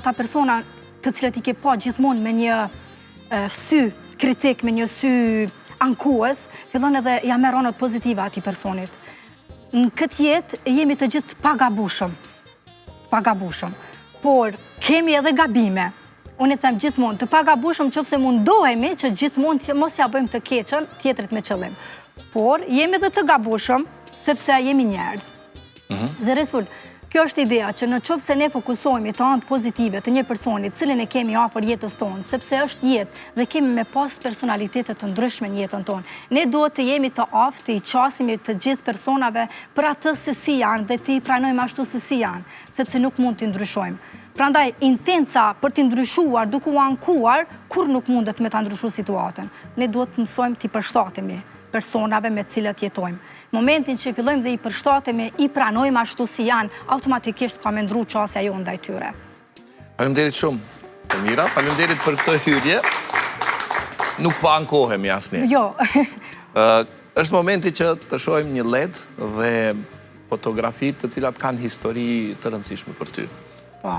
ata persona të cilët i ke pa gjithmonë me një sy kritik, me një sy ankues, fillon edhe ja merr anët pozitive atij personit. Në këtë jetë jemi të gjithë pagabushëm, por kemi edhe gabime. Unë i them gjithmonë, të pagabushëm qofse mundohemi që gjithmonë që mos ja bëjmë të keqen tjetrit me qëllim. Por jemi edhe të gabushëm sepse jemi njerëz. Dhe Resul, kjo është ideja që në qofse ne fokusohemi të anë pozitive të një personi cilin e kemi afër jetës tonë, sepse është jetë dhe kemi me pas personalitetet të ndryshme në jetën tonë. Ne duhet të jemi të aftë, të i qasimi të gjithë personave për atë se si janë dhe të i pranojmë ashtu se si janë, sepse nuk mund të ndryshojmë. Prandaj, intenca për të ndryshuar, duke u ankuar, kur nuk mundet me të ndryshu situatën. Ne duhet të mësojmë të i përshtatemi personave me cilët jetojmë. Momentin që fillojmë dhe i përshtatemi, i pranojmë ashtu si janë, automatikisht ka me ndru qasja jo ndaj tyre. Faleminderit shumë, Elmira, faleminderit për këtë hyrje. Nuk po ankohemi asnjë. Jo. Është momenti që të shohim një led dhe fotografi të cilat kanë histori të rëndësishme për ty. Po.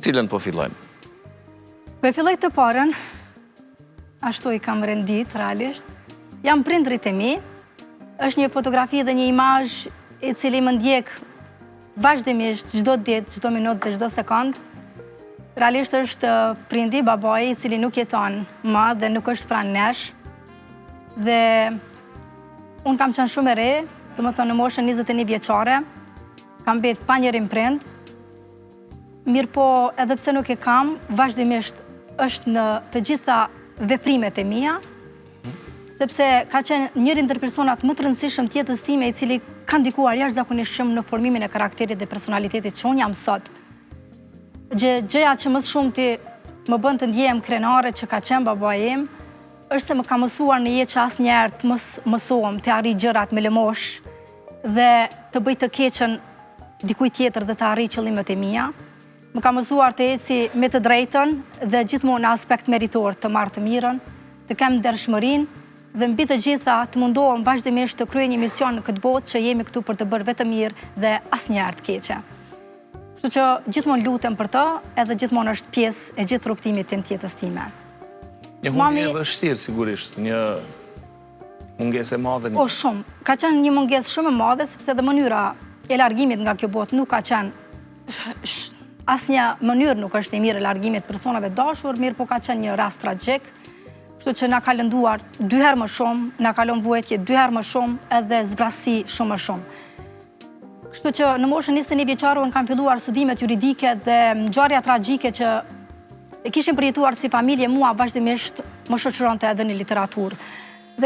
Cilën po fillojmë? Po e filloj të parën, ashtu i kam rendit, realisht. Jam prindrit e mi, është një fotografi dhe një imazh i cili më ndjek vazhdimisht, çdo ditë, çdo minutë dhe çdo sekond. Realisht është prindi, babai, i cili nuk jeton më dhe nuk është pranë nesh. Dhe unë kam qenë shumë e re, domethënë në moshën 21 vjeçare, kam betë pa njërin prind. Mirë po, edhe pse nuk e kam, vazhdimisht është në të gjitha veprimet e mia, sepse ka qenë njëri ndër personat më të rëndësishëm të jetës time, i cili ka ndikuar jashtëzakonisht shumë në formimin e karakterit dhe personalitetit që unë jam sot. Gjëja që më shumë ti më bën të ndjehem krenare që ka qenë babai im, është se më ka mësuar në jetë që asnjëherë të mos mësohem të arrij gjërat me lëmosh dhe të bëj të keqen dikujt tjetër dhe të arrij qëllimet e mia. Më ka mësuar të eci me të drejtën dhe gjithmonë në aspekt meritor të marrë të mirën, të kem ndershmërinë dhe mbi të gjitha të mundohem vazhdimisht të kryej një mision në këtë botë që jemi këtu për të bërë vetëm mirë dhe asnjëherë të keqe. Kështu që gjithmonë lutem për të, edhe gjithmonë është pjesë e gjithë rrugtimit tim të jetës time. Një humbje e vështirë sigurisht, një mungesë e madhe. Po shumë, ka qenë një mungesë shumë e madhe sepse edhe mënyra e largimit nga kjo botë nuk ka qenë asnjë mënyrë nuk është e mirë e largimit personave dashur, mirë po ka qenë një rast tragjik, kështu që na ka lënduar 2 herë më shumë, na ka lënë vuajtje 2 herë më shumë, edhe zbrasi shumë më shumë. Kështu që në moshën 21 vjeçare unë kam filluar studimet juridike dhe ngjarja tragjike që e kishim përjetuar si familje mua vazhdimisht më shoqëronte edhe në literaturë.